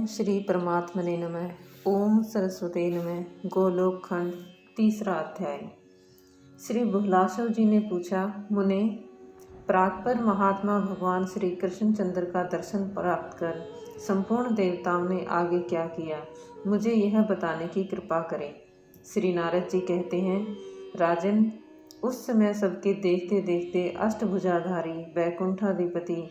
ओम श्री परमात्मने नमः। ओम सरस्वती नमः। गोलोक खंड तीसरा अध्याय। श्री बुहलाशव जी ने पूछा, मुने, प्रातपर महात्मा भगवान श्री कृष्णचंद्र का दर्शन प्राप्त कर संपूर्ण देवताओं ने आगे क्या किया, मुझे यह बताने की कृपा करें। श्री नारद जी कहते हैं, राजन, उस समय सबके देखते देखते अष्टभुजाधारी वैकुंठाधिपति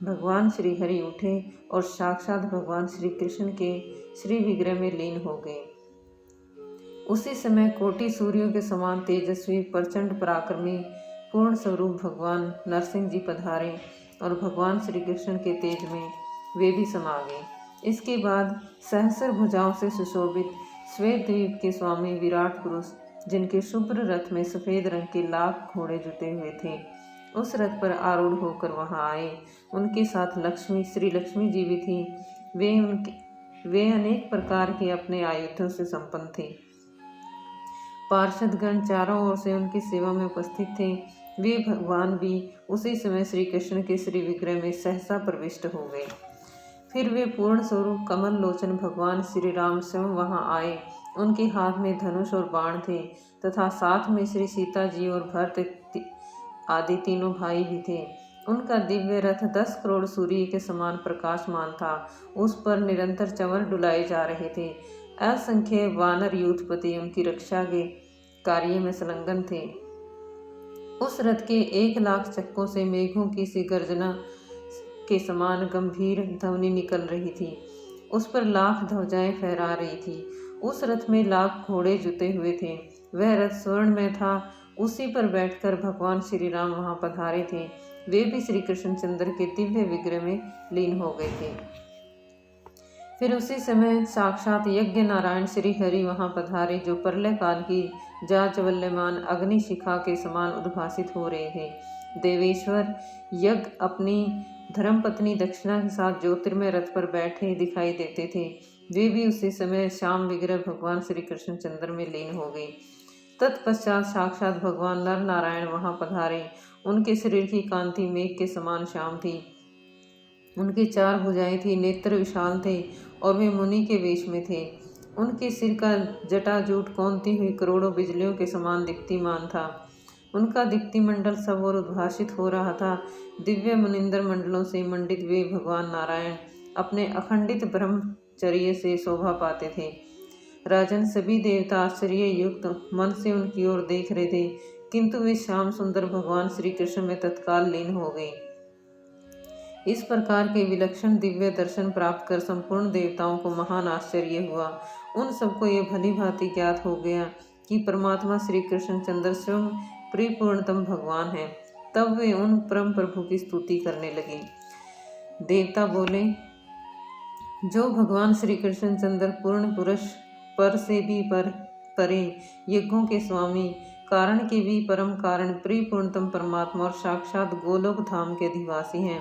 भगवान श्री हरि उठे और साक्षात भगवान श्री कृष्ण के श्री विग्रह में लीन हो गए। उसी समय कोटि सूर्यों के समान तेजस्वी प्रचंड पराक्रमी पूर्ण स्वरूप भगवान नरसिंह जी पधारे और भगवान श्री कृष्ण के तेज में वे भी समा गए। इसके बाद सहस्र भुजाओं से सुशोभित श्वेत द्वीप के स्वामी विराट पुरुष, जिनके शुभ्र रथ में सफेद रंग के लाख घोड़े जुटे हुए थे, उस रथ पर आरूढ़ होकर वहां आए। उनके साथ लक्ष्मी, श्री लक्ष्मी जी भी थी। वे अनेक प्रकार के अपने आयुधों से संपन्न थे। पार्षदगण चारों ओर से उनकी सेवा में उपस्थित थे। वे भगवान भी उसी समय श्री कृष्ण के श्री विग्रह में सहसा प्रविष्ट हो गए। फिर वे पूर्ण स्वरूप कमल लोचन भगवान श्री राम स्वयं वहां आए। उनके हाथ में धनुष और बाण थे तथा साथ में श्री सीता जी और भरत आदि तीनों भाई भी थे। उनका दिव्य रथ 10 करोड़ सूर्य के समान प्रकाशमान था। उस पर निरंतर चंवर डुलाए जा रहे थे। असंख्य वानर यूथपति उनकी रक्षा के कार्य में संलग्न थे। उस रथ के 1,00,000 चक्कों से मेघों की सी गर्जना के समान गंभीर ध्वनि निकल रही थी। उस पर लाख ध्वजाएं फहरा रही थी। उस रथ में लाख घोड़े जुते हुए थे। वह रथ स्वर्ण में था। उसी पर बैठकर भगवान श्री राम वहां पधारे थे। वे भी श्री कृष्णचंद्र के दिव्य विग्रह में लीन हो गए थे। फिर उसी समय साक्षात यज्ञ नारायण श्री हरि वहां पधारे, जो प्रलय काल की जाज्वल्यमान अग्नि शिखा के समान उद्भासित हो रहे थे। देवेश्वर यज्ञ अपनी धर्मपत्नी दक्षिणा के साथ ज्योतिर्मय रथ पर बैठे दिखाई देते थे। वे भी उसी समय श्याम विग्रह भगवान श्री कृष्णचंद्र में लीन हो गए। तत्पश्चात साक्षात भगवान नर नारायण वहां पधारे। उनके शरीर की कांति मेघ के समान श्याम थी। उनकी 4 भुजाएं थी, नेत्र विशाल थे और वे मुनि के वेश में थे। उनके सिर का जटाजूट कौंती हुई करोड़ों बिजलियों के समान दीप्तिमान था। उनका दीप्ति मंडल सब ओर उद्भासित हो रहा था। दिव्य मुनिंदर मंडलों से मंडित वे भगवान नारायण अपने अखंडित ब्रह्मचर्य से शोभा पाते थे। राजन, सभी देवता आश्चर्य युक्त मन से उनकी ओर देख रहे थे, किंतु वे श्याम सुंदर भगवान श्री कृष्ण में तत्काल लीन हो गए। इस प्रकार के विलक्षण दिव्य दर्शन प्राप्त कर संपूर्ण देवताओं को महान आश्चर्य हुआ। उन सबको ये भली भांति ज्ञात हो गया कि परमात्मा श्री कृष्णचंद्र स्वयं परिपूर्णतम भगवान है। तब वे उन परम प्रभु की स्तुति करने लगे। देवता बोले, जो भगवान श्री कृष्णचंद्र पूर्ण पुरुष, पर से भी परे, यज्ञों के स्वामी, कारण के भी परम कारण, परिपूर्णतम परमात्मा और साक्षात गोलोक धाम के अधिवासी हैं,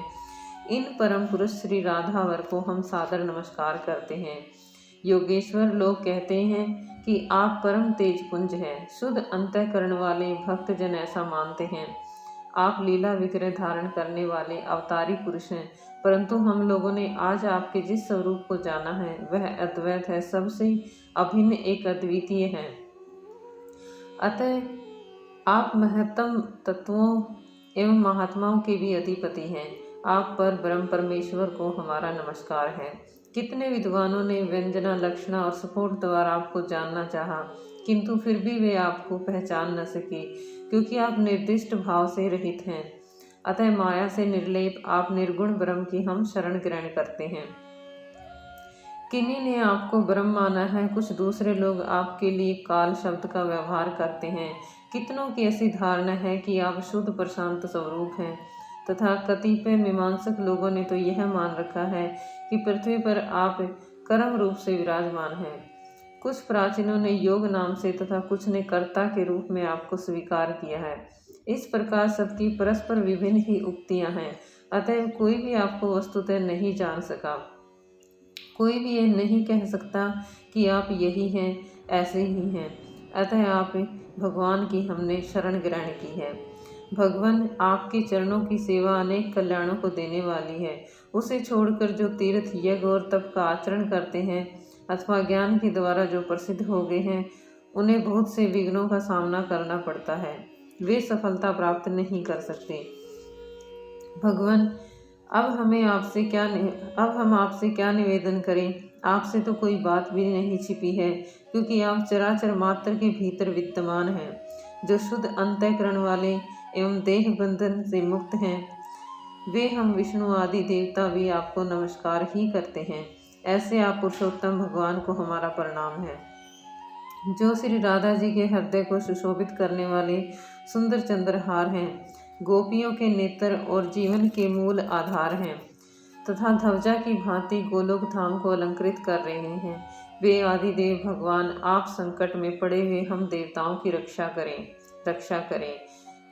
इन परम पुरुष श्री राधावर को हम सादर नमस्कार करते हैं। योगेश्वर लोग कहते हैं कि आप परम तेज पुंज हैं। शुद्ध अंतःकरण वाले भक्तजन ऐसा मानते हैं। आप लीला विग्रह धारण करने वाले अवतारी पुरुष हैं, परंतु हम लोगों ने आज आपके जिस स्वरूप को जाना है वह अद्वैत है, सबसे अभिन्न एक अद्वितीय है। अतः आप महत्तम तत्वों एवं महात्माओं के भी अधिपति हैं। आप पर ब्रह्म परमेश्वर को हमारा नमस्कार है। कितने विद्वानों ने व्यंजना, लक्षणा और स्फोट द्वारा आपको जानना चाहा, किंतु फिर भी वे आपको पहचान न सके, क्योंकि आप निर्दिष्ट भाव से रहित हैं। अतः माया से निर्लेप आप निर्गुण ब्रह्म की हम शरण ग्रहण करते हैं। किन्हीं ने आपको ब्रह्म माना है, कुछ दूसरे लोग आपके लिए काल शब्द का व्यवहार करते हैं। कितनों की ऐसी धारणा है कि आप शुद्ध प्रशांत स्वरूप हैं, तथा कतिपय मीमांसक लोगों ने तो यह मान रखा है कि पृथ्वी पर आप कर्म रूप से विराजमान हैं। कुछ प्राचीनों ने योग नाम से तथा कुछ ने कर्ता के रूप में आपको स्वीकार किया है। इस प्रकार सबकी परस्पर विभिन्न ही उक्तियां हैं। अतः कोई भी आपको वस्तुतः नहीं जान सका। कोई भी यह नहीं कह सकता कि आप यही हैं, ऐसे ही हैं। अतः आप भगवान की हमने शरण ग्रहण की है। भगवान, आपके चरणों की सेवा अनेक कल्याणों को देने वाली है। उसे छोड़कर जो तीर्थ, यज्ञ और तप का आचरण करते हैं अथवा ज्ञान के द्वारा जो प्रसिद्ध हो गए हैं, उन्हें बहुत से विघ्नों का सामना करना पड़ता है। वे सफलता प्राप्त नहीं कर सकते। भगवान, अब हम आपसे क्या निवेदन करें? आपसे तो कोई बात भी नहीं छिपी है, क्योंकि आप चराचर मात्र के भीतर विद्यमान हैं, जो शुद्ध अंतःकरण वाले एवं देह बंधन से मुक्त हैं। वे हम विष्णु आदि देवता भी आपको नमस्कार ही करते हैं। ऐसे आप पुरुषोत्तम भगवान को हमारा प्रणाम है, जो श्री राधा जी के हृदय को सुशोभित करने वाले सुंदर चंद्रहार हैं, गोपियों के नेत्र और जीवन के मूल आधार हैं, तथा ध्वजा की भांति गोलोक धाम को अलंकृत कर रहे हैं। वे आदिदेव भगवान, आप संकट में पड़े हुए हम देवताओं की रक्षा करें।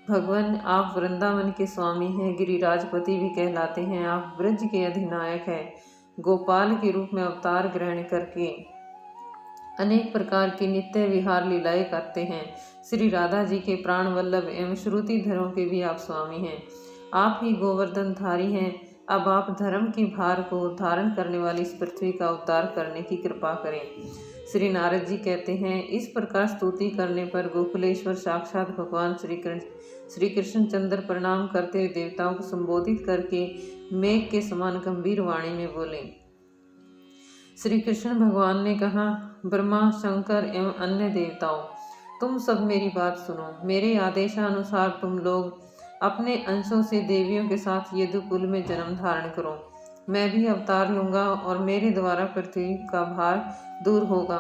भगवान, आप वृंदावन के स्वामी हैं, गिरिराजपति भी कहलाते हैं। आप ब्रज के अधिनायक हैं, गोपाल के रूप में अवतार ग्रहण करके अनेक प्रकार की नित्य विहार लीलाएं करते हैं। श्री राधा जी के प्राण वल्लभ एवं श्रुतिधरों के भी आप स्वामी हैं। आप ही गोवर्धन धारी हैं। अब आप धर्म की भार को धारण करने वाली इस पृथ्वी का उद्धार करने की कृपा करें। श्री नारद जी कहते हैं, इस प्रकार स्तुति करने पर गोकुलेश्वर साक्षात भगवान श्री कृष्ण चंद्र प्रणाम करते हुए देवताओं को संबोधित करके मेघ के समान गंभीर वाणी में बोले। श्री कृष्ण भगवान ने कहा, ब्रह्मा, शंकर एवं अन्य देवताओं, तुम सब मेरी बात सुनो। मेरे आदेशानुसार तुम लोग अपने अंशों से देवियों के साथ यदुकुल में जन्म धारण करो। मैं भी अवतार लूंगा और मेरे द्वारा पृथ्वी का भार दूर होगा।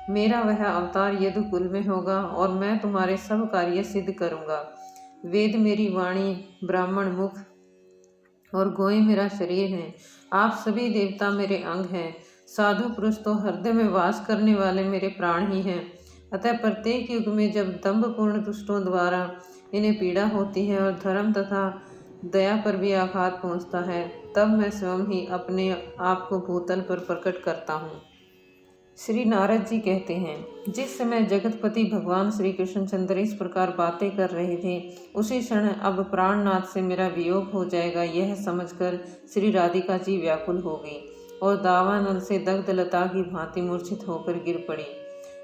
मेरा वह अवतार यदुकुल में होगा और मैं तुम्हारे सब कार्य सिद्ध करूंगा। वेद मेरी वाणी, ब्राह्मण मुख और गोए मेरा शरीर है। आप सभी देवता मेरे अंग हैं। साधु पुरुष तो हृदय में वास करने वाले मेरे प्राण ही हैं। अतः प्रत्येक युग में जब दंभपूर्ण दुष्टों द्वारा इन्हें पीड़ा होती है और धर्म तथा दया पर भी आघात पहुंचता है, तब मैं स्वयं ही अपने आप को भूतल पर प्रकट करता हूँ। श्री नारद जी कहते हैं, जिस समय जगतपति भगवान श्री कृष्णचंद्र इस प्रकार बातें कर रहे थे, उसी क्षण अब प्राणनाथ से मेरा वियोग हो जाएगा, यह समझकर श्री राधिका जी व्याकुल हो गई और दावानल से दग्ध लता की भांति मूर्छित होकर गिर पड़ी।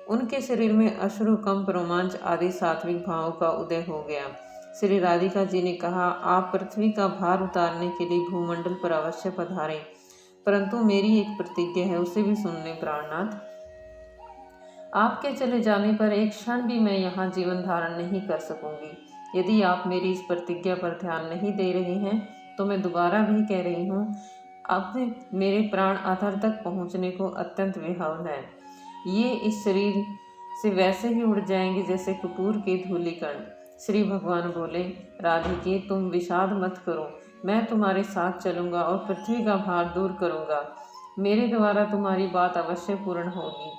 उनके शरीर में अश्रु, कंप, रोमांच आदि सात्विक भावों का उदय हो गया। श्री राधिका जी ने कहा, आप पृथ्वी का भार उतारने के लिए भूमंडल पर अवश्य पधारें, परंतु मेरी एक प्रतिज्ञा है, उसे भी सुन लें प्राणनाथ। आपके चले जाने पर एक क्षण भी मैं यहाँ जीवन धारण नहीं कर सकूंगी। यदि आप मेरी इस प्रतिज्ञा पर ध्यान नहीं दे रहे हैं तो मैं दोबारा भी कह रही हूँ, अब मेरे प्राण अधर तक पहुँचने को अत्यंत विहवल है। ये इस शरीर से वैसे ही उड़ जाएंगे जैसे कपूर के धूलिकण। श्री भगवान बोले, राधिके, तुम विषाद मत करो, मैं तुम्हारे साथ चलूंगा और पृथ्वी का भार दूर करूंगा। मेरे द्वारा तुम्हारी बात अवश्य पूर्ण होगी।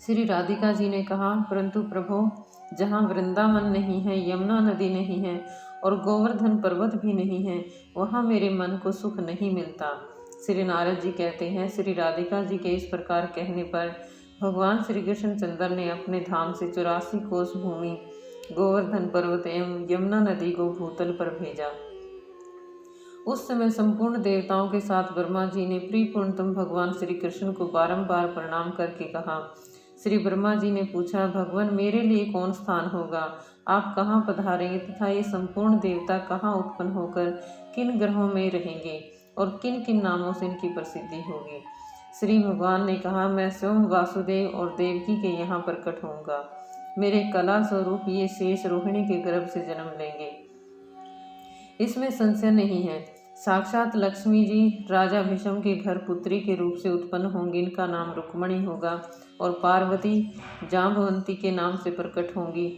श्री राधिका जी ने कहा, परंतु प्रभु, जहाँ वृंदावन नहीं है, यमुना नदी नहीं है और गोवर्धन पर्वत भी नहीं है, वहाँ मेरे मन को सुख नहीं मिलता। श्री नारद जी कहते हैं, श्री राधिका जी के इस प्रकार कहने पर भगवान श्री कृष्ण चंद्र ने अपने धाम से 84 कोस भूमि, गोवर्धन पर्वत एवं यमुना नदी को भूतल पर भेजा। उस समय संपूर्ण देवताओं के साथ ब्रह्मा जी ने प्रियपूर्णतम भगवान श्री कृष्ण को बारंबार प्रणाम करके कहा। श्री ब्रह्मा जी ने पूछा, भगवान, मेरे लिए कौन स्थान होगा? आप कहाँ पधारेंगे तथा ये संपूर्ण देवता कहाँ उत्पन्न होकर किन ग्रहों में रहेंगे और किन किन नामों से इनकी प्रसिद्धि होगी? श्री भगवान ने कहा, मैं स्वयं वासुदेव और देवकी के यहाँ प्रकट होऊंगा। मेरे कला स्वरूप ये शेष रोहिणी के गर्भ से जन्म लेंगे, इसमें संशय नहीं है। साक्षात लक्ष्मी जी राजा भीष्म के घर पुत्री के रूप से उत्पन्न होंगी। इनका नाम रुक्मणी होगा और पार्वती जाम्बवंती के नाम से प्रकट होंगी।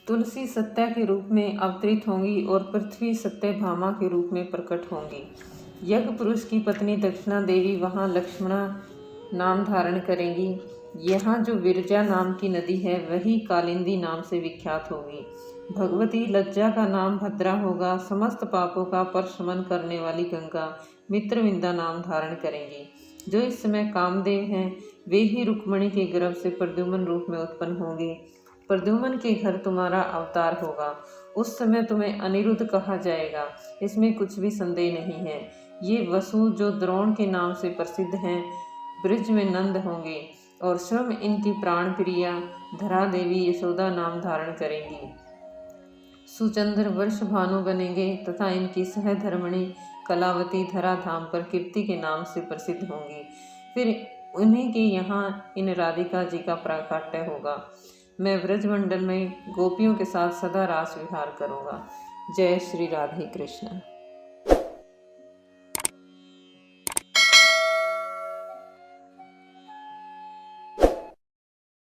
तुलसी सत्या के रूप में अवतरित होंगी और पृथ्वी सत्यभामा के रूप में प्रकट होंगी। यज्ञ पुरुष की पत्नी दक्षिणा देवी वहाँ लक्ष्मणा नाम धारण करेंगी। यहाँ जो विरजा नाम की नदी है वही कालिंदी नाम से विख्यात होगी। भगवती लज्जा का नाम भद्रा होगा। समस्त पापों का परशमन करने वाली गंगा मित्रविंदा नाम धारण करेंगी। जो इस समय कामदेव हैं वे ही रुक्मणी के गर्भ से प्रद्युम्न रूप में उत्पन्न होंगे। प्रद्युम्न के घर तुम्हारा अवतार होगा। उस समय तुम्हें अनिरुद्ध कहा जाएगा, इसमें कुछ भी संदेह नहीं है। ये वसु जो द्रोण के नाम से प्रसिद्ध हैं, ब्रज में नंद होंगे और स्वयं इनकी प्राण प्रिया धरा देवी यशोदा नाम धारण करेंगी। सुचंद्र वर्ष भानु बनेंगे तथा इनकी सहधर्मणी कलावती धरा धाम पर कीर्ति के नाम से प्रसिद्ध होंगी। फिर उन्हीं के यहाँ इन राधिका जी का प्राकट्य होगा। मैं ब्रजमंडल में गोपियों के साथ सदा रास विहार करूँगा। जय श्री राधे कृष्ण।